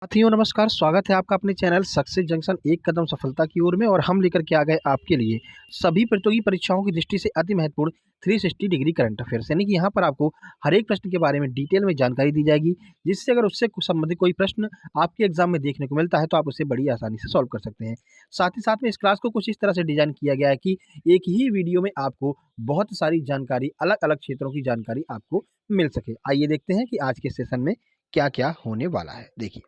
साथियों नमस्कार, स्वागत है आपका अपने चैनल सक्सेस जंक्शन एक कदम सफलता की ओर में। और हम लेकर के आ गए आपके लिए सभी प्रतियोगी परीक्षाओं की दृष्टि से अति महत्वपूर्ण 360 डिग्री करंट अफेयर्स, यानी कि यहाँ पर आपको हर एक प्रश्न के बारे में डिटेल में जानकारी दी जाएगी, जिससे अगर उससे संबंधित कोई प्रश्न आपके एग्जाम में देखने को मिलता है तो आप उसे बड़ी आसानी से सॉल्व कर सकते हैं। साथ ही साथ में इस क्लास को कुछ इस तरह से डिजाइन किया गया है कि एक ही वीडियो में आपको बहुत सारी जानकारी, अलग अलग क्षेत्रों की जानकारी आपको मिल सके। आइए देखते हैं कि आज के सेशन में क्या क्या होने वाला है। देखिए,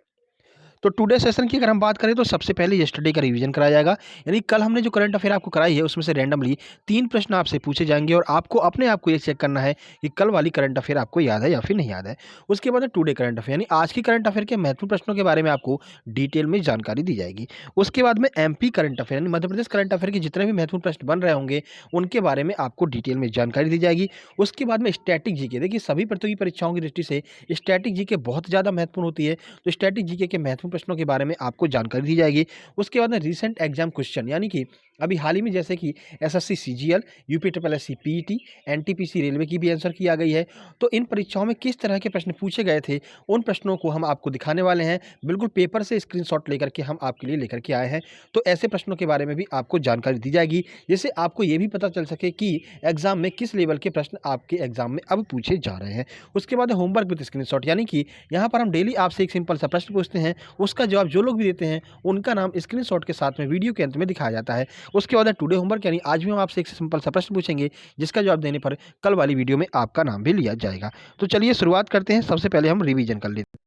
तो टुडे सेशन की अगर हम बात करें तो सबसे पहले यस्टरडे का रिवीजन कराया जाएगा, यानी कल हमने जो करंट अफेयर आपको कराई है उसमें से रैंडमली 3 प्रश्न आपसे पूछे जाएंगे और आपको अपने आप को ये चेक करना है कि कल वाली करंट अफेयर आपको याद है या फिर नहीं याद है। उसके बाद टुडे करंट अफेयर, यानी आज की करंट अफेयर के महत्वपूर्ण प्रश्नों के बारे में आपको डिटेल में जानकारी दी जाएगी। उसके बाद में एमपी करंट अफेयर, यानी मध्य प्रदेश करंट अफेयर के जितने भी महत्वपूर्ण प्रश्न बन रहे होंगे उनके बारे में आपको डिटेल में जानकारी दी जाएगी। उसके बाद में स्टैटिक जीके, देखिए सभी प्रतियोगी परीक्षाओं की दृष्टि से स्टैटिक जीके बहुत ज़्यादा महत्वपूर्ण होती है, तो स्टैटिक जीके के महत्वपूर्ण प्रश्नों के बारे में आपको जानकारी दी जाएगी। उसके बाद में रीसेंट एग्जाम क्वेश्चन, यानी कि अभी हाल ही में जैसे कि SSC CGL, UP triple SC PET, NTPC railway की भी आंसर की आ गई है, तो इन परीक्षाओं में किस तरह के प्रश्न पूछे गए थे उन प्रश्नों को हम आपको दिखाने वाले हैं। बिल्कुल पेपर से स्क्रीनशॉट लेकर के हम आपके लिए लेकर के आए हैं, तो ऐसे प्रश्नों के बारे में भी आपको जानकारी दी जाएगी, जिससे आपको ये भी पता चल सके कि एग्जाम में किस लेवल के प्रश्न आपके एग्जाम में अब पूछे जा रहे हैं। उसके बाद होमवर्क विद स्क्रीनशॉट, यानी कि यहाँ पर हम डेली आपसे एक सिंपल सा प्रश्न पूछते हैं, उसका जवाब जो लोग भी देते हैं उनका नाम स्क्रीनशॉट के साथ में वीडियो के अंत में दिखाया जाता है। उसके बाद टुडे होमवर्क, यानी आज भी हम आपसे एक सिंपल सा प्रश्न पूछेंगे जिसका जवाब देने पर कल वाली वीडियो में आपका नाम भी लिया जाएगा। तो चलिए शुरुआत करते हैं। सबसे पहले हम रिवीजन कर लेते हैं।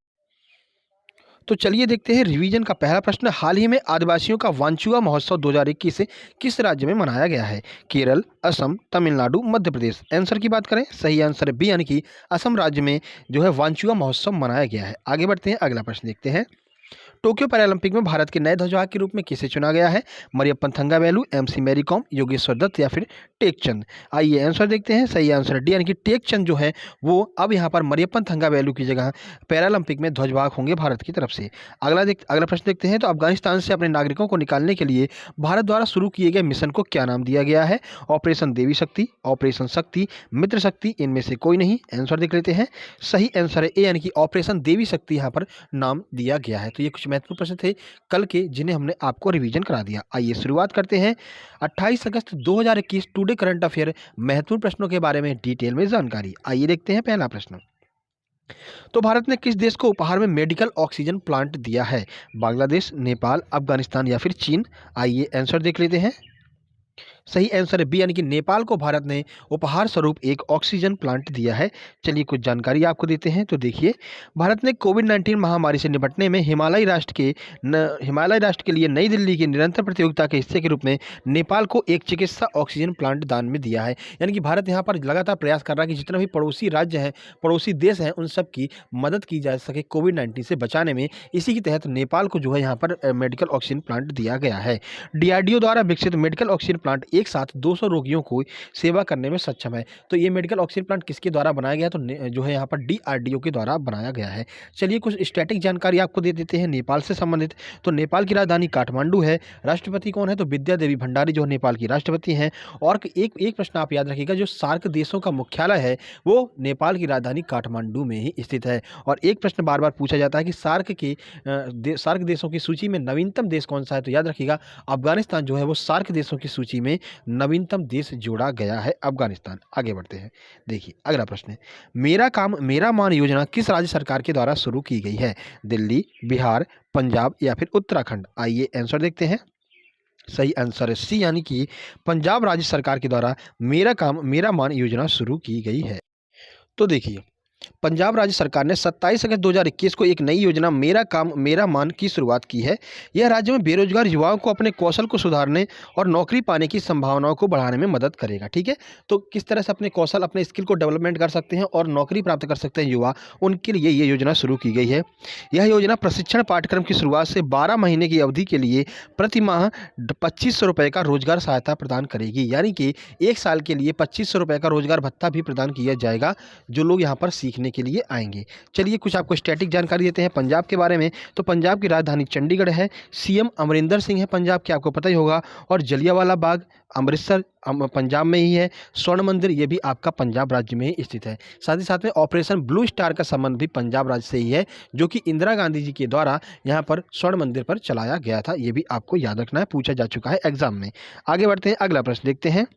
तो चलिए देखते हैं रिवीजन का पहला प्रश्न। हाल ही में आदिवासियों का वांचुआ महोत्सव 2021 किस राज्य में मनाया गया है? केरल, असम, तमिलनाडु, मध्य प्रदेश। आंसर की बात करें, सही आंसर है बी, यानी कि असम राज्य में जो है वांचुआ महोत्सव मनाया गया है। आगे बढ़ते हैं, अगला प्रश्न देखते हैं। टोक्यो पैरालंपिक में भारत के नए ध्वजवाहक के रूप में किसे चुना गया है? मरियप्पन थंगावेलु, एमसी मैरी कॉम, योगेश्वर दत्त या फिर टेकचंद। आइए आंसर देखते हैं, सही आंसर डी, यानी कि टेकचंद जो है वो अब यहाँ पर मरियप्पन थंगावेलु की जगह पैरालंपिक में ध्वजवाहक होंगे भारत की तरफ से। अगला प्रश्न देखते हैं। तो अफगानिस्तान से अपने नागरिकों को निकालने के लिए भारत द्वारा शुरू किए गए मिशन को क्या नाम दिया गया है? ऑपरेशन देवी शक्ति, ऑपरेशन शक्ति, मित्र शक्ति, इनमें से कोई नहीं। आंसर देख लेते हैं, सही आंसर है ए, यानी कि ऑपरेशन देवी शक्ति यहाँ पर नाम दिया गया है। तो ये कुछ महत्वपूर्ण प्रश्न थे कल के जिन्हें हमने आपको रिवीजन करा दिया। आइए शुरुआत करते हैं 28 अगस्त 2021 टुडे करंट अफेयर महत्वपूर्ण प्रश्नों के बारे में डिटेल में जानकारी। आइए देखते हैं पहला प्रश्न। तो भारत ने किस देश को उपहार में मेडिकल ऑक्सीजन प्लांट दिया है? बांग्लादेश, नेपाल, अफगानिस्तान या फिर चीन। आइए आंसर देख लेते हैं, सही आंसर है बी, यानी कि नेपाल को भारत ने उपहार स्वरूप एक ऑक्सीजन प्लांट दिया है। चलिए कुछ जानकारी आपको देते हैं। तो देखिए, भारत ने कोविड-19 महामारी से निपटने में हिमालय राष्ट्र के लिए नई दिल्ली की निरंतर प्रतियोगिता के हिस्से के रूप में नेपाल को एक चिकित्सा ऑक्सीजन प्लांट दान में दिया है। यानी कि भारत यहाँ पर लगातार प्रयास कर रहा है कि जितना भी पड़ोसी राज्य हैं, पड़ोसी देश हैं, उन सब की मदद की जा सके कोविड-19 से बचाने में। इसी के तहत नेपाल को जो है यहाँ पर मेडिकल ऑक्सीजन प्लांट दिया गया है। डीआरडीओ द्वारा विकसित मेडिकल ऑक्सीजन प्लांट एक साथ 200 रोगियों को सेवा करने में सक्षम है। तो ये मेडिकल ऑक्सीजन प्लांट किसके द्वारा बनाया गया? तो जो है यहाँ पर डीआरडीओ के द्वारा बनाया गया है। चलिए कुछ स्टैटिक जानकारी आपको दे देते हैं नेपाल से संबंधित। तो नेपाल की राजधानी काठमांडू है। राष्ट्रपति कौन है? तो विद्या देवी भंडारी जो नेपाल की राष्ट्रपति हैं। और एक प्रश्न आप याद रखिएगा, जो सार्क देशों का मुख्यालय है वो नेपाल की राजधानी काठमांडू में ही स्थित है। और एक प्रश्न बार बार पूछा जाता है कि सार्क देशों की सूची में नवीनतम देश कौन सा है? तो याद रखिएगा, अफगानिस्तान जो है वो सार्क देशों की सूची में नवीनतम देश जोड़ा गया है, अफगानिस्तान। आगे बढ़ते हैं, देखिए अगला प्रश्न है, मेरा काम मेरा मान योजना किस राज्य सरकार के द्वारा शुरू की गई है? दिल्ली, बिहार, पंजाब या फिर उत्तराखंड। आइए आंसर देखते हैं, सही आंसर है सी, यानी कि पंजाब राज्य सरकार के द्वारा मेरा काम मेरा मान योजना शुरू की गई है। तो देखिए, पंजाब राज्य सरकार ने 27 अगस्त 2021 को एक नई योजना मेरा काम मेरा मान की शुरुआत की है। यह राज्य में बेरोजगार युवाओं को अपने कौशल को सुधारने और नौकरी पाने की संभावनाओं को बढ़ाने में मदद करेगा। ठीक है, तो किस तरह से अपने कौशल, अपने स्किल को डेवलपमेंट कर सकते हैं और नौकरी प्राप्त कर सकते हैं युवा, उनके लिए ये योजना शुरू की गई है। यह योजना प्रशिक्षण पाठ्यक्रम की शुरुआत से 12 महीने की अवधि के लिए प्रति माह 2500 रुपये का रोजगार सहायता प्रदान करेगी। यानी कि एक साल के लिए 2500 रुपये का रोजगार भत्ता भी प्रदान किया जाएगा जो लोग यहाँ पर सीखने के लिए आएंगे। चलिए कुछ आपको स्टैटिक जानकारी देते हैं पंजाब के बारे में। तो पंजाब की राजधानी चंडीगढ़ है, सीएम अमरिंदर सिंह है पंजाब के, आपको पता ही होगा, और जलियांवाला बाग अमृतसर पंजाब में ही है। स्वर्ण मंदिर ये भी आपका पंजाब राज्य में ही स्थित है। साथ ही साथ में ऑपरेशन ब्लू स्टार का संबंध भी पंजाब राज्य से ही है, जो कि इंदिरा गांधी जी के द्वारा यहाँ पर स्वर्ण मंदिर पर चलाया गया था। ये भी आपको याद रखना है, पूछा जा चुका है एग्जाम में। आगे बढ़ते हैं, अगला प्रश्न देखते हैं।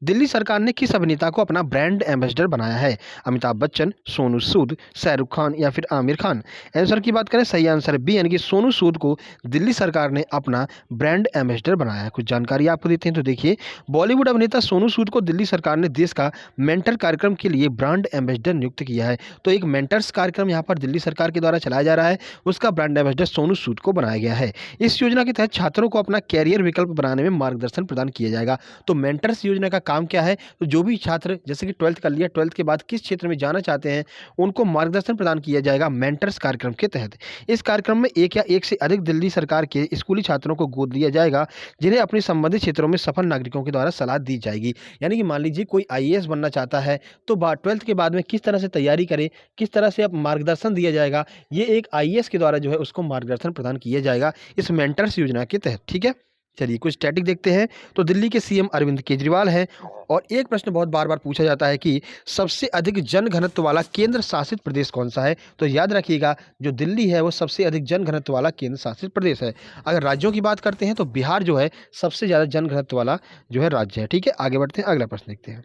दिल्ली सरकार ने किस अभिनेता को अपना ब्रांड एम्बेसडर बनाया है? अमिताभ बच्चन, सोनू सूद, शाहरुख खान या फिर आमिर खान? आंसर की बात करें, सही आंसर है बी, यानी कि सोनू सूद को दिल्ली सरकार ने अपना ब्रांड एम्बेसडर बनाया है। कुछ जानकारी आपको देते हैं। तो देखिए, बॉलीवुड अभिनेता सोनू सूद को दिल्ली सरकार ने देश का मेंटर कार्यक्रम के लिए ब्रांड एम्बेसडर नियुक्त किया है। तो एक मेंटर्स कार्यक्रम यहाँ पर दिल्ली सरकार के द्वारा चलाया जा रहा है, उसका ब्रांड एम्बेसडर सोनू सूद को बनाया गया है। इस योजना के तहत छात्रों को अपना कैरियर विकल्प बनाने में मार्गदर्शन प्रदान किया जाएगा। तो मेंटर्स योजना का काम क्या है? तो जो भी छात्र जैसे कि 12th कर लिया, 12th के बाद किस क्षेत्र में जाना चाहते हैं, उनको मार्गदर्शन प्रदान किया जाएगा मेंटर्स कार्यक्रम के तहत। इस कार्यक्रम में एक या एक से अधिक दिल्ली सरकार के स्कूली छात्रों को गोद लिया जाएगा, जिन्हें अपने संबंधित क्षेत्रों में सफल नागरिकों के द्वारा सलाह दी जाएगी। यानी कि मान लीजिए कोई आईएएस बनना चाहता है, तो 12th के बाद में किस तरह से तैयारी करें, किस तरह से अब मार्गदर्शन दिया जाएगा, ये एक आईएएस के द्वारा जो है उसको मार्गदर्शन प्रदान किया जाएगा इस मेंटर्स योजना के तहत। ठीक है, चलिए कुछ स्टैटिक देखते हैं। तो दिल्ली के सीएम अरविंद केजरीवाल हैं, और एक प्रश्न बहुत बार बार पूछा जाता है कि सबसे अधिक जनघनत्व वाला केंद्र शासित प्रदेश कौन सा है? तो याद रखिएगा, जो दिल्ली है वो सबसे अधिक जनघनत्व वाला केंद्र शासित प्रदेश है। अगर राज्यों की बात करते हैं तो बिहार जो है सबसे ज़्यादा जनघनत्व वाला जो है राज्य है। ठीक है, आगे बढ़ते हैं, अगला प्रश्न देखते हैं।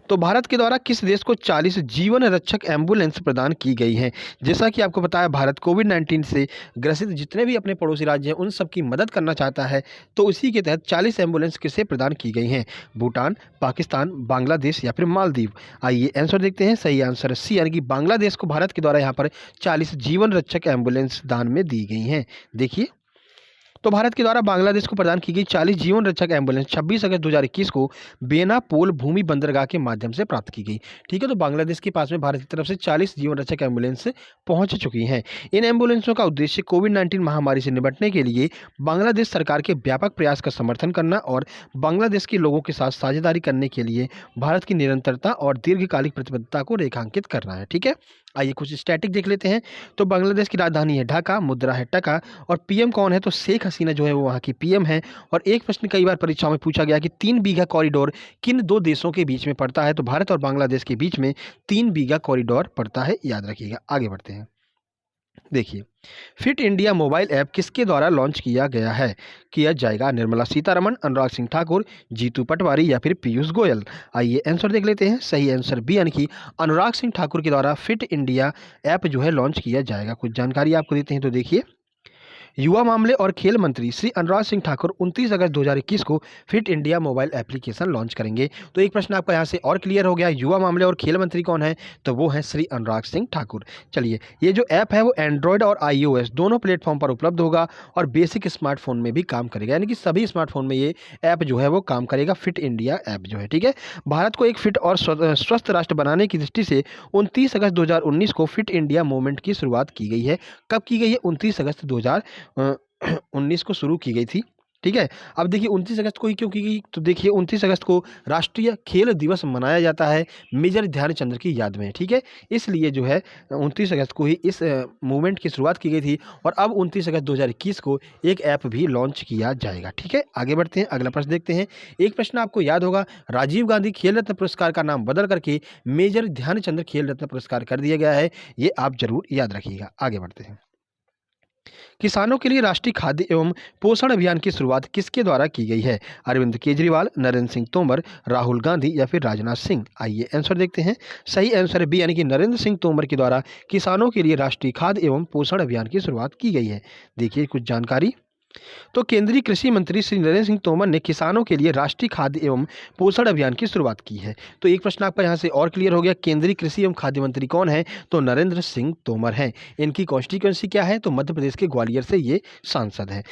तो भारत के द्वारा किस देश को 40 जीवन रक्षक एम्बुलेंस प्रदान की गई हैं? जैसा कि आपको पता है, भारत कोविड-19 से ग्रसित जितने भी अपने पड़ोसी राज्य हैं उन सब की मदद करना चाहता है। तो उसी के तहत 40 एम्बुलेंस किसे प्रदान की गई हैं? भूटान, पाकिस्तान, बांग्लादेश या फिर मालदीव? आइए आंसर देखते हैं। सही आंसर सी, यानी कि बांग्लादेश को भारत के द्वारा यहाँ पर 40 जीवन रक्षक एम्बुलेंस दान में दी गई हैं। देखिए, तो भारत के द्वारा बांग्लादेश को प्रदान की गई 40 जीवन रक्षक एम्बुलेंस 26 अगस्त 2021 को बेनापोल भूमि बंदरगाह के माध्यम से प्राप्त की गई। ठीक है, तो बांग्लादेश के पास में भारत की तरफ से 40 जीवन रक्षक एम्बुलेंस पहुंच चुकी हैं। इन एम्बुलेंसों का उद्देश्य कोविड-19 महामारी से निपटने के लिए बांग्लादेश सरकार के व्यापक प्रयास का समर्थन करना और बांग्लादेश के लोगों के साथ साझेदारी करने के लिए भारत की निरंतरता और दीर्घकालिक प्रतिबद्धता को रेखांकित करना है। ठीक है, आइए कुछ स्टैटिक देख लेते हैं। तो बांग्लादेश की राजधानी है ढाका, मुद्रा है टका, और पीएम कौन है? तो शेख हसीना जो है वो वहाँ की पीएम है। और एक प्रश्न कई बार परीक्षाओं में पूछा गया कि 3 बीघा कॉरिडोर किन दो देशों के बीच में पड़ता है? तो भारत और बांग्लादेश के बीच में 3 बीघा कॉरिडोर पड़ता है, याद रखिएगा। आगे बढ़ते हैं, देखिए, फिट इंडिया मोबाइल ऐप किसके द्वारा लॉन्च किया जाएगा? निर्मला सीतारमण, अनुराग सिंह ठाकुर, जीतू पटवारी या फिर पीयूष गोयल? आइए आंसर देख लेते हैं। सही आंसर बी, यानी कि अनुराग सिंह ठाकुर के द्वारा फिट इंडिया ऐप जो है लॉन्च किया जाएगा। कुछ जानकारी आपको देते हैं। तो देखिए, युवा मामले और खेल मंत्री श्री अनुराग सिंह ठाकुर 29 अगस्त 2021 को fit India mobile application launch करेंगे। तो एक प्रश्न आपका यहाँ से और क्लियर हो गया, युवा मामले और खेल मंत्री कौन है? तो वो है श्री अनुराग सिंह ठाकुर। चलिए, ये जो ऐप है वो एंड्रॉयड और iOS दोनों प्लेटफॉर्म पर उपलब्ध होगा और बेसिक स्मार्टफोन में भी काम करेगा, यानी कि सभी स्मार्टफोन में ये ऐप जो है वो काम करेगा, फिट इंडिया ऐप जो है। ठीक है, भारत को एक फिट और स्वस्थ राष्ट्र बनाने की दृष्टि से 29 अगस्त 2019 को फिट इंडिया मूवमेंट की शुरुआत की गई है। कब की गई है? 29 अगस्त 2019 को शुरू की गई थी। ठीक है, अब देखिए 29 अगस्त को ही क्यों की गई? तो देखिए 29 अगस्त को राष्ट्रीय खेल दिवस मनाया जाता है मेजर ध्यानचंद्र की याद में। ठीक है, इसलिए जो है 29 अगस्त को ही इस मूवमेंट की शुरुआत की गई थी, और अब 29 अगस्त 2021 को एक ऐप भी लॉन्च किया जाएगा। ठीक है, आगे बढ़ते हैं, अगला प्रश्न देखते हैं। एक प्रश्न आपको याद होगा, राजीव गांधी खेल रत्न पुरस्कार का नाम बदल करके मेजर ध्यानचंद्र खेल रत्न पुरस्कार कर दिया गया है, ये आप जरूर याद रखिएगा। आगे बढ़ते हैं, किसानों के लिए राष्ट्रीय खाद्य एवं पोषण अभियान की शुरुआत किसके द्वारा की गई है? अरविंद केजरीवाल, नरेंद्र सिंह तोमर, राहुल गांधी या फिर राजनाथ सिंह? आइए आंसर देखते हैं। सही आंसर है बी, यानी कि नरेंद्र सिंह तोमर के द्वारा किसानों के लिए राष्ट्रीय खाद्य एवं पोषण अभियान की शुरुआत की गई है। देखिए कुछ जानकारी। तो केंद्रीय कृषि मंत्री श्री नरेंद्र सिंह तोमर ने किसानों के लिए राष्ट्रीय खाद्य एवं पोषण अभियान की शुरुआत की है। तो एक प्रश्न आपका यहाँ से और क्लियर हो गया, केंद्रीय कृषि एवं खाद्य मंत्री कौन है? तो नरेंद्र सिंह तोमर हैं। इनकी कॉन्स्टिट्यूएंसी क्या है? तो मध्य प्रदेश के ग्वालियर से ये सांसद है।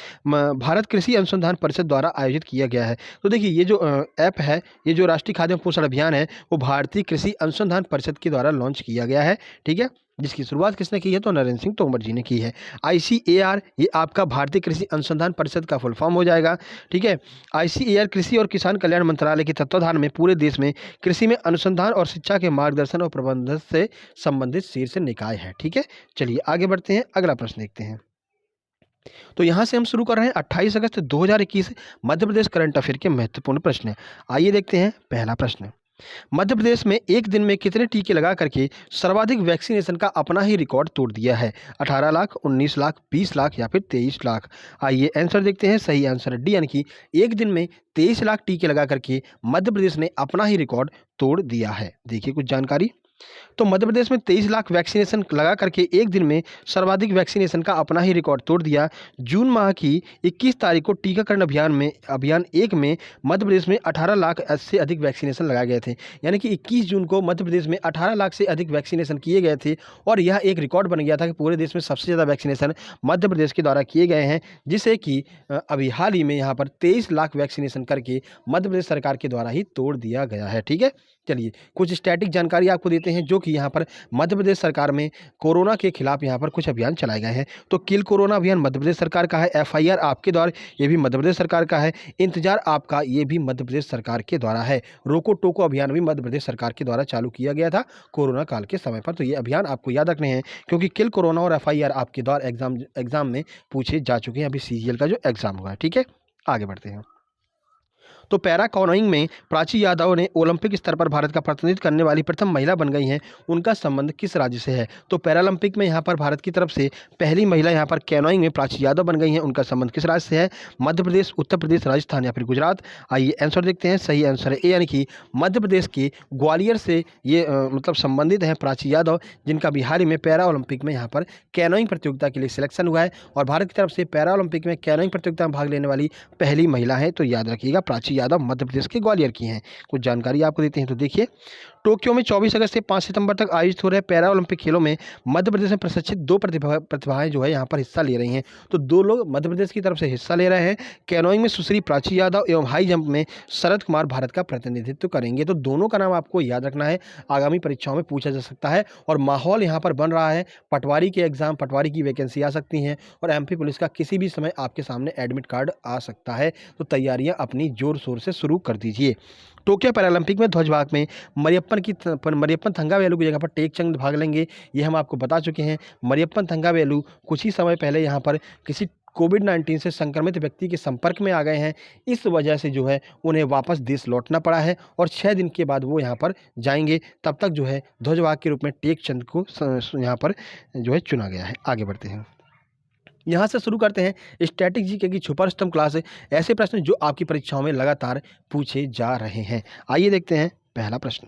भारत कृषि अनुसंधान परिषद द्वारा आयोजित किया गया है। तो देखिए, ये जो ऐप है, ये जो राष्ट्रीय खाद्य एवं पोषण अभियान है, वो भारतीय कृषि अनुसंधान परिषद के द्वारा लॉन्च किया गया है। ठीक है, जिसकी शुरुआत किसने की है? तो नरेंद्र सिंह तोमर जी ने की है। ICAR ये आपका भारतीय कृषि अनुसंधान परिषद का फुल फॉर्म हो जाएगा, ठीक है। ICAR कृषि और किसान कल्याण मंत्रालय के तत्वाधान में पूरे देश में कृषि में अनुसंधान और शिक्षा के मार्गदर्शन और प्रबंधन से संबंधित शीर्ष निकाय है, ठीक है। चलिए आगे बढ़ते हैं, अगला प्रश्न देखते हैं। तो यहाँ से हम शुरू कर रहे हैं 28 अगस्त 2021 मध्य प्रदेश करंट अफेयर के महत्वपूर्ण प्रश्न। आइए देखते हैं पहला प्रश्न। मध्य प्रदेश में एक दिन में कितने टीके लगा करके सर्वाधिक वैक्सीनेशन का अपना ही रिकॉर्ड तोड़ दिया है? 18 लाख, 19 लाख, 20 लाख या फिर 23 लाख? आइए आंसर देखते हैं। सही आंसर डी यानी कि एक दिन में 23 लाख टीके लगा करके मध्य प्रदेश ने अपना ही रिकॉर्ड तोड़ दिया है। देखिए कुछ जानकारी। तो मध्य प्रदेश में 23 लाख वैक्सीनेशन लगा करके एक दिन में सर्वाधिक वैक्सीनेशन का अपना ही रिकॉर्ड तोड़ दिया। जून माह की 21 तारीख को टीकाकरण अभियान 1 में मध्य प्रदेश में 18 लाख से अधिक वैक्सीनेशन लगाए गए थे। यानी कि 21 जून को मध्य प्रदेश में 18 लाख से अधिक वैक्सीनेशन किए गए थे और यह एक रिकॉर्ड बन गया था कि पूरे देश में सबसे ज़्यादा वैक्सीनेशन मध्य प्रदेश के द्वारा किए गए हैं, जिसे कि अभी हाल ही में यहाँ पर 23 लाख वैक्सीनेशन करके मध्य प्रदेश सरकार के द्वारा ही तोड़ दिया गया है, ठीक है। चलिए कुछ स्टैटिक जानकारी आपको देते हैं, जो कि यहाँ पर मध्य प्रदेश सरकार में कोरोना के खिलाफ यहाँ पर कुछ अभियान चलाए गए हैं। तो किल कोरोना अभियान मध्य प्रदेश सरकार का है। FIR आपके द्वारा ये भी मध्य प्रदेश सरकार का है। इंतजार आपका ये भी मध्य प्रदेश सरकार के द्वारा है। रोको टोको अभियान भी मध्य प्रदेश सरकार के द्वारा चालू किया गया था कोरोना काल के समय पर। तो ये अभियान आपको याद रखने हैं, क्योंकि किल कोरोना और FIR आपके द्वारा एग्जाम में पूछे जा चुके हैं, अभी CGL का जो एग्जाम हुआ है, ठीक है। आगे बढ़ते हैं। तो पैरा कैनोइंग में प्राची यादव ने ओलंपिक स्तर पर भारत का प्रतिनिधित्व करने वाली प्रथम महिला बन गई हैं। उनका संबंध किस राज्य से है? तो पैरालंपिक में यहाँ पर भारत की तरफ से पहली महिला यहाँ पर कैनोइंग में प्राची यादव बन गई हैं। उनका संबंध किस राज्य से है? मध्य प्रदेश, उत्तर प्रदेश, राजस्थान या फिर गुजरात? आइए आंसर देखते हैं। सही आंसर है ए, यानी कि मध्य प्रदेश के ग्वालियर से ये मतलब संबंधित हैं प्राची यादव, जिनका बिहार में पैरा ओलंपिक में यहाँ पर कैनोइंग प्रतियोगिता के लिए सिलेक्शन हुआ है और भारत की तरफ से पैरा ओलंपिक में कैनोइंग प्रतियोगिता में भाग लेने वाली पहली महिला है। तो याद रखिएगा, प्राची यादव मध्य प्रदेश के ग्वालियर की हैं। कुछ जानकारी आपको देते हैं। तो देखिए, टोक्यो में 24 अगस्त से 5 सितंबर तक आयोजित हो रहे पैरा ओलंपिक खेलों में मध्य प्रदेश में प्रशिक्षित 2 प्रतिभाएं जो है यहाँ पर हिस्सा ले रही हैं। तो 2 लोग मध्य प्रदेश की तरफ से हिस्सा ले रहे हैं। कैनोइंग में सुश्री प्राची यादव एवं हाई जंप में शरद कुमार भारत का प्रतिनिधित्व करेंगे। तो दोनों का नाम आपको याद रखना है, आगामी परीक्षाओं में पूछा जा सकता है। और माहौल यहाँ पर बन रहा है, पटवारी के एग्जाम, पटवारी की वैकेंसी आ सकती हैं और MP पुलिस का किसी भी समय आपके सामने एडमिट कार्ड आ सकता है। तो तैयारियां अपनी जोर शोर से शुरू कर दीजिए। टोक्यो पैरालंपिक में ध्वजवाहक में मरियप्पन थंगावेलु की जगह पर टेकचंद भाग लेंगे, ये हम आपको बता चुके हैं। मरियप्पन थंगावेलु कुछ ही समय पहले यहाँ पर किसी कोविड-19 से संक्रमित व्यक्ति के संपर्क में आ गए हैं। इस वजह से जो है उन्हें वापस देश लौटना पड़ा है और 6 दिन के बाद वो यहाँ पर जाएंगे। तब तक जो है ध्वजवाहक के रूप में टेकचंद को यहाँ पर जो है चुना गया है। आगे बढ़ते हैं। यहाँ से शुरू करते हैं स्टैटिक जीके की सुपर स्टम क्लास, ऐसे प्रश्न जो आपकी परीक्षाओं में लगातार पूछे जा रहे हैं। आइए देखते हैं पहला प्रश्न।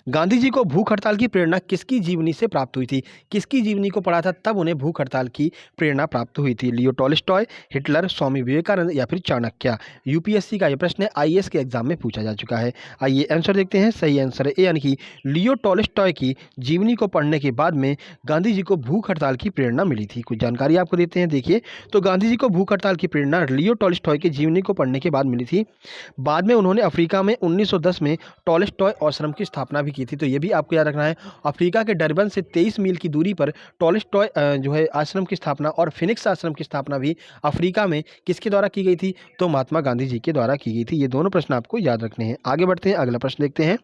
गांधी जी को भूख हड़ताल की प्रेरणा किसकी जीवनी से प्राप्त हुई थी? किसकी जीवनी को पढ़ा था तब उन्हें भूख हड़ताल की प्रेरणा प्राप्त हुई थी? लियो टॉलस्टॉय, हिटलर, स्वामी विवेकानंद या फिर चाणक्य? UPSC का यह प्रश्न IAS के एग्जाम में पूछा जा चुका है। आइए आंसर देखते हैं। सही आंसर है ए, यानी कि लियो टॉलस्टॉय की जीवनी को पढ़ने के बाद में गांधी जी को भूख हड़ताल की प्रेरणा मिली थी। कुछ जानकारी आपको देते हैं। देखिए, तो गांधी जी को भूख हड़ताल की प्रेरणा लियो टॉलस्टॉय की जीवनी को पढ़ने के बाद मिली थी। बाद में उन्होंने अफ्रीका में 1910 में टॉलस्टॉय आश्रम की स्थापना भी की थी। तो ये भी आपको याद रखना है। अफ्रीका के डरबन से 23 मील की दूरी पर टॉलस्टॉय जो है आश्रम की स्थापना और फिनिक्स आश्रम की स्थापना भी अफ्रीका में किसके द्वारा की गई थी? तो महात्मा गांधी जी के द्वारा की गई थी। ये दोनों प्रश्न आपको याद रखने हैं। आगे बढ़ते हैं, अगला प्रश्न देखते हैं।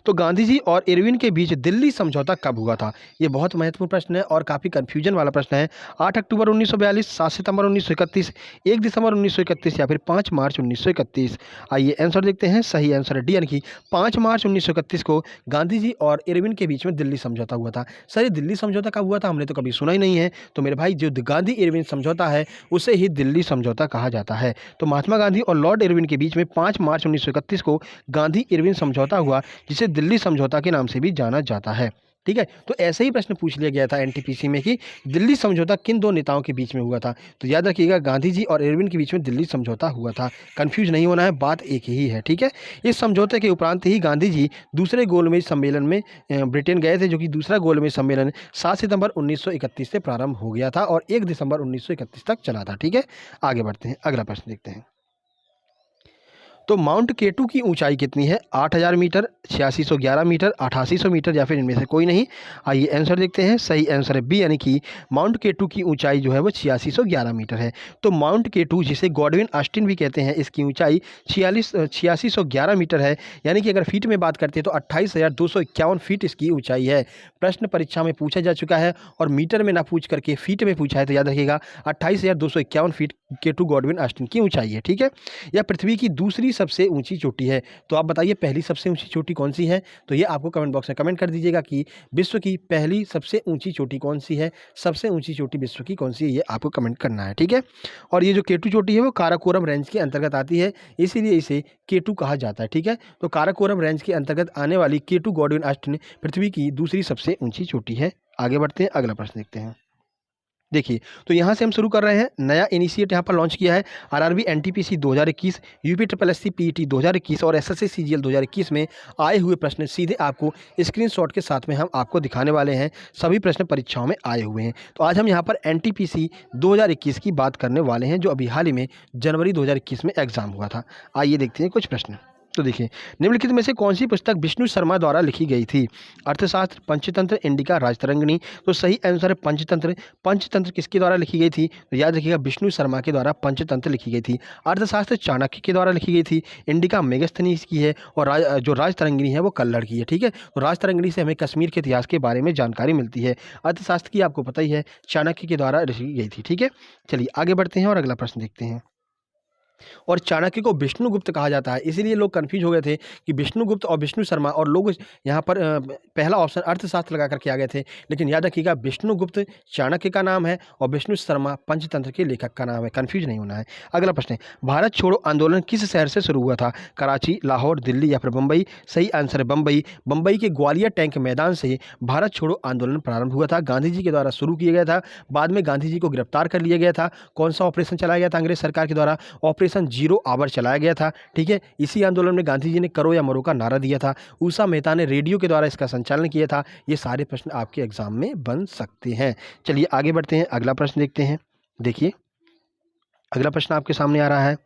तो गांधी जी और इरविन के बीच दिल्ली समझौता कब हुआ था? ये बहुत महत्वपूर्ण प्रश्न है और काफ़ी कंफ्यूजन वाला प्रश्न है। 8 अक्टूबर 1942, 7 सितंबर 1931, 1 दिसंबर 1931 या फिर 5 मार्च 1931? आइए आंसर देखते हैं। सही आंसर है डी, यानी कि 5 मार्च 1931 को गांधी जी और इरविन के बीच में दिल्ली समझौता हुआ था। सर, ये दिल्ली समझौता कब हुआ था? हमने तो कभी सुना ही नहीं है। तो मेरे भाई, जो गांधी इरविन समझौता है उसे ही दिल्ली समझौता कहा जाता है। तो महात्मा गांधी और लॉर्ड इरविन के बीच में 5 मार्च 1931 को गांधी इरविन समझौता हुआ, जिसे दिल्ली समझौता के नाम से भी जाना जाता है। ठीक है, तो ऐसे ही प्रश्न पूछ लिया गया था NTPC में कि दिल्ली समझौता किन दो नेताओं के बीच में हुआ था? तो याद रखिएगा, गांधी जी और इरविन के बीच में दिल्ली समझौता हुआ था। कंफ्यूज नहीं होना है, बात एक ही है। ठीक है, इस समझौते के उपरांत ही गांधी जी दूसरे गोलमेज सम्मेलन में ब्रिटेन गए थे, जो कि दूसरा गोलमेज सम्मेलन 7 सितंबर 1931 से प्रारंभ हो गया था और 1 दिसंबर 1931 तक चला था। ठीक है, आगे बढ़ते हैं, अगला प्रश्न देखते हैं। तो माउंट केटू की ऊंचाई कितनी है? 8000 मीटर, 8611 मीटर, 8800 मीटर या फिर इनमें से कोई नहीं। आइए आंसर देखते हैं। सही आंसर है बी, यानी कि माउंट केटू की ऊंचाई जो है वो 8611 मीटर है। तो माउंट केटू, जिसे गॉडविन ऑस्टिन भी कहते हैं, इसकी ऊंचाई 8611 मीटर है, यानी कि अगर फीट में बात करते हैं तो 28,251 फीट इसकी ऊंचाई है। प्रश्न परीक्षा में पूछा जा चुका है और मीटर में ना पूछ करके फीट में पूछा है, तो याद रखिएगा 28,251 फीट केटू गॉडविन ऑस्टिन की ऊंचाई है। ठीक है, यह पृथ्वी की दूसरी सबसे ऊंची चोटी है। तो आप बताइए पहली सबसे ऊंची चोटी कौन सी है? तो ये आपको कमेंट बॉक्स में कमेंट कर दीजिएगा कि विश्व की पहली सबसे ऊंची चोटी कौन सी है, सबसे ऊंची चोटी विश्व की कौन सी है, ये आपको कमेंट करना है। ठीक है, और ये जो केटू चोटी है वो काराकोरम रेंज के अंतर्गत आती है, इसीलिए इसे केटू कहा जाता है। ठीक है, तो काराकोरम रेंज के अंतर्गत आने वाली केटू गॉडविन ऑस्टिन पृथ्वी की दूसरी सबसे ऊंची चोटी है। आगे बढ़ते हैं, अगला प्रश्न देखते हैं। देखिए, तो यहाँ से हम शुरू कर रहे हैं। नया इनिशिएट यहाँ पर लॉन्च किया है RRB NTPC 2021, UP triple SC PET 2021 और एसएससी सीजीएल 2021 में आए हुए प्रश्न सीधे आपको स्क्रीनशॉट के साथ में हम आपको दिखाने वाले हैं। सभी प्रश्न परीक्षाओं में आए हुए हैं। तो आज हम यहाँ पर एनटीपीसी 2021 की बात करने वाले हैं, जो अभी हाल ही में जनवरी 2021 में एग्जाम हुआ था। आइए देखते हैं कुछ प्रश्न। तो देखिए, निम्नलिखित में से कौन सी पुस्तक विष्णु शर्मा द्वारा लिखी गई थी? अर्थशास्त्र, पंचतंत्र, इंडिका, राजतरंगिणी। तो सही आंसर है पंचतंत्र। पंचतंत्र किसके द्वारा लिखी गई थी? तो याद रखिएगा विष्णु शर्मा के द्वारा पंचतंत्र लिखी गई थी। अर्थशास्त्र चाणक्य के द्वारा लिखी गई थी। इंडिका मेगस्थनीज की है और जो राजतरंगिणी है वो कल्लड़ की है। ठीक है, तो राजतरंगिणी से हमें कश्मीर के इतिहास के बारे में जानकारी मिलती है। अर्थशास्त्र की आपको पता ही है, चाणक्य के द्वारा लिखी गई थी। ठीक है, चलिए आगे बढ़ते हैं और अगला प्रश्न देखते हैं। और चाणक्य को विष्णुगुप्त कहा जाता है, इसीलिए लोग कंफ्यूज हो गए थे कि विष्णुगुप्त और विष्णु शर्मा, और लोग यहाँ पर पहला ऑप्शन अर्थशास्त्र लगा करके आ गए थे। लेकिन याद रखिएगा विष्णुगुप्त चाणक्य का नाम है और विष्णु शर्मा पंचतंत्र के लेखक का नाम है, कंफ्यूज नहीं होना है। अगला प्रश्न है, भारत छोड़ो आंदोलन किस शहर से शुरू हुआ था? कराची, लाहौर, दिल्ली या फिर बम्बई। सही आंसर है बम्बई। बम्बई के ग्वालियर टैंक मैदान से भारत छोड़ो आंदोलन प्रारंभ हुआ था, गांधी जी के द्वारा शुरू किया गया था। बाद में गांधी जी को गिरफ्तार कर लिया गया था। कौन सा ऑपरेशन चलाया गया था अंग्रेज सरकार के द्वारा? ऑपरेशन जीरो आवर चलाया गया था। ठीक है, इसी आंदोलन में गांधी जी ने करो या मरो का नारा दिया था। उषा मेहता ने रेडियो के द्वारा इसका संचालन किया था। ये सारे प्रश्न आपके एग्जाम में बन सकते हैं। चलिए आगे बढ़ते हैं, अगला प्रश्न देखते हैं। देखिए, अगला प्रश्न आपके सामने आ रहा है,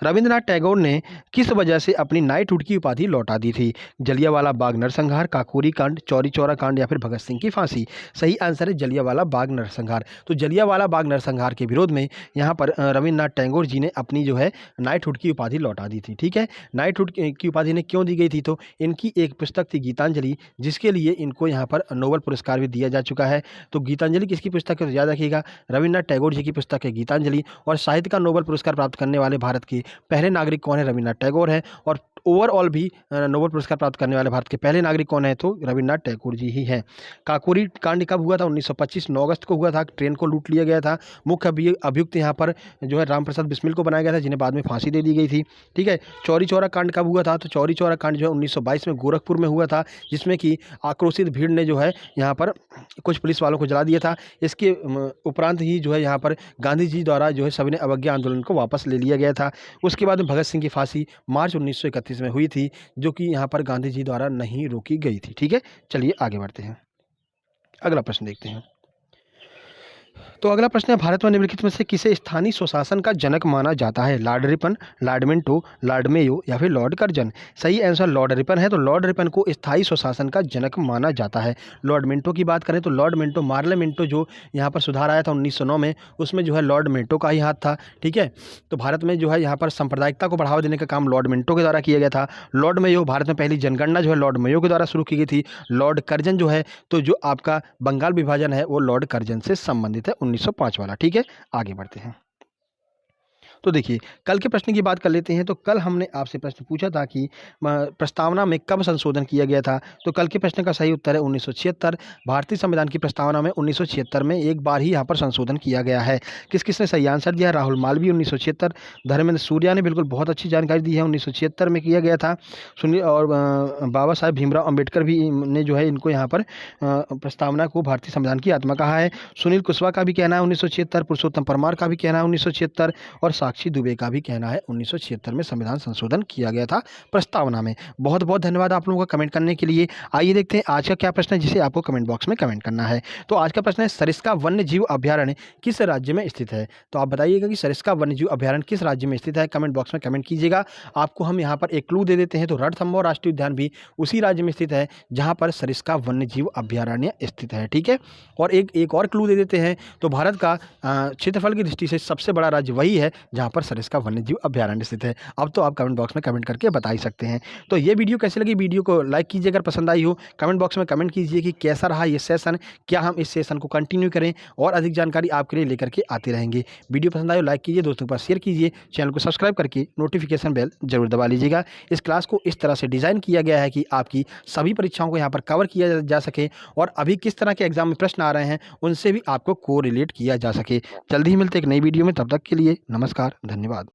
रविंद्रनाथ टैगोर ने किस वजह से अपनी नाइटहुड की उपाधि लौटा दी थी? जलियांवाला बाग नरसंहार, काकोरी कांड, चौरी चौरा कांड या फिर भगत सिंह की फांसी। सही आंसर है जलियांवाला बाग नरसंहार। तो जलियांवाला बाग नरसंहार के विरोध में यहाँ पर रविंद्रनाथ टैगोर जी ने अपनी जो है नाइटहुड की उपाधि लौटा दी थी। ठीक है, नाइटहुड की उपाधि ने क्यों दी गई थी? तो इनकी एक पुस्तक थी गीतांजलि, जिसके लिए इनको यहाँ पर नोबेल पुरस्कार भी दिया जा चुका है। तो गीतांजलि किसकी पुस्तक है? तो याद रखिएगा रविंद्रनाथ टैगोर जी की पुस्तक है गीतांजलि। और साहित्य का नोबेल पुरस्कार प्राप्त करने वाले भारत के पहले नागरिक कौन है? रविंद्रनाथ टैगोर है। और ओवरऑल भी नोबेल पुरस्कार प्राप्त करने वाले भारत के पहले नागरिक कौन है? तो रविंद्रनाथ टैगोर जी ही हैं। काकोरी कांड कब हुआ था? 1925 9 अगस्त को हुआ था। ट्रेन को लूट लिया गया था। मुख्य अभियुक्त यहाँ पर जो है रामप्रसाद बिस्मिल को बनाया गया था, जिन्हें बाद में फांसी दे दी गई थी। ठीक है, चौरी चौरा कांड कब हुआ था? तो चौरी चौरा कांड जो है 1922 में गोरखपुर में हुआ था, जिसमें कि आक्रोशित भीड़ ने जो है यहाँ पर कुछ पुलिस वालों को जला दिया था। इसके उपरांत ही जो है यहाँ पर गांधी जी द्वारा जो है सविनय अवज्ञा आंदोलन को वापस ले लिया गया था। उसके बाद में भगत सिंह की फांसी मार्च 1931 में हुई थी, जो कि यहाँ पर गांधी जी द्वारा नहीं रोकी गई थी। ठीक है, चलिए आगे बढ़ते हैं, अगला प्रश्न देखते हैं। तो अगला प्रश्न है, भारत में निम्नलिखित में से किसे स्थानीय स्वशासन का जनक माना जाता है? Lord Ripon, Lord Minto, Lord Mayo या फिर लॉर्ड कर्जन। सही आंसर लॉर्ड रिपन है। तो लॉर्ड रिपन को स्थायी स्वशासन का जनक माना जाता है। लॉर्ड मिंटो की बात करें तो लॉर्ड मिंटो, मार्ले मिंटो जो यहाँ पर सुधार आया था 1909 में, उसमें जो है लॉर्ड मिंटो का ही हाथ था। ठीक है, तो भारत में जो है यहाँ पर सांप्रदायिकता को बढ़ावा देने का काम लॉर्ड मिंटो के द्वारा किया गया था। लॉर्ड मेयो, भारत में पहली जनगणना जो है लॉर्ड मेयो के द्वारा शुरू की गई थी। लॉर्ड कर्जन जो है, तो जो आपका बंगाल विभाजन है वो लॉर्ड कर्जन से संबंधित है, 1905 वाला। ठीक है, आगे बढ़ते हैं। तो देखिए, कल के प्रश्न की बात कर लेते हैं। तो कल हमने आपसे प्रश्न पूछा था कि प्रस्तावना में कब संशोधन किया गया था? तो कल के प्रश्न का सही उत्तर है 1976। भारतीय संविधान की प्रस्तावना में 1976 में एक बार ही यहाँ पर संशोधन किया गया है। किस किसने सही आंसर दिया? राहुल मालवीय 1976, धर्मेंद्र सूर्या ने बिल्कुल बहुत अच्छी जानकारी दी है, 1976 में किया गया था। सुनील और बाबा साहेब भीमराव अम्बेडकर भी ने जो है इनको यहाँ पर प्रस्तावना को भारतीय संविधान की आत्मा कहा है। सुनील कुशवाहा का भी कहना है 1976, पुरुषोत्तम परमार का भी कहना है 1976 और साक्षी दुबे का भी कहना है 1976 में संविधान संशोधन किया गया था प्रस्तावना में। बहुत बहुत धन्यवाद आप लोगों का कमेंट करने के लिए। आइए देखते हैं आज का क्या प्रश्न है जिसे आपको कमेंट बॉक्स में कमेंट करना है। तो आज का प्रश्न है, सरिस्का वन्य जीव अभ्यारण्य किस राज्य में स्थित है? तो आप बताइएगा कि सरिस्का वन्य जीव अभ्यारण्य किस राज्य में स्थित है, कमेंट बॉक्स में कमेंट कीजिएगा। आपको हम यहाँ पर एक क्लू दे देते हैं, तो रणथंभौर राष्ट्रीय उद्यान भी उसी राज्य में स्थित है जहाँ पर सरिस्का वन्य जीव अभ्यारण्य स्थित है। ठीक है, और एक और क्लू दे देते हैं, तो भारत का क्षेत्रफल की दृष्टि से सबसे बड़ा राज्य वही है जहाँ पर सरिस्का वन्य जीव अभ्यारण्य स्थित है। अब तो आप कमेंट बॉक्स में कमेंट करके बता ही सकते हैं। तो ये वीडियो कैसी लगी, वीडियो को लाइक कीजिए, अगर पसंद आई हो कमेंट बॉक्स में कमेंट कीजिए कि कैसा रहा ये सेशन, क्या हम इस सेशन को कंटिन्यू करें और अधिक जानकारी आपके लिए लेकर के आते रहेंगे। वीडियो पसंद आए तो लाइक कीजिए, दोस्तों के पास शेयर कीजिए, चैनल को सब्सक्राइब करके नोटिफिकेशन बेल जरूर दबा लीजिएगा। इस क्लास को इस तरह से डिज़ाइन किया गया है कि आपकी सभी परीक्षाओं को यहाँ पर कवर किया जा सके और अभी किस तरह के एग्जाम में प्रश्न आ रहे हैं उनसे भी आपको कोरिलेट किया जा सके। जल्दी ही मिलते एक नई वीडियो में, तब तक के लिए नमस्कार, धन्यवाद।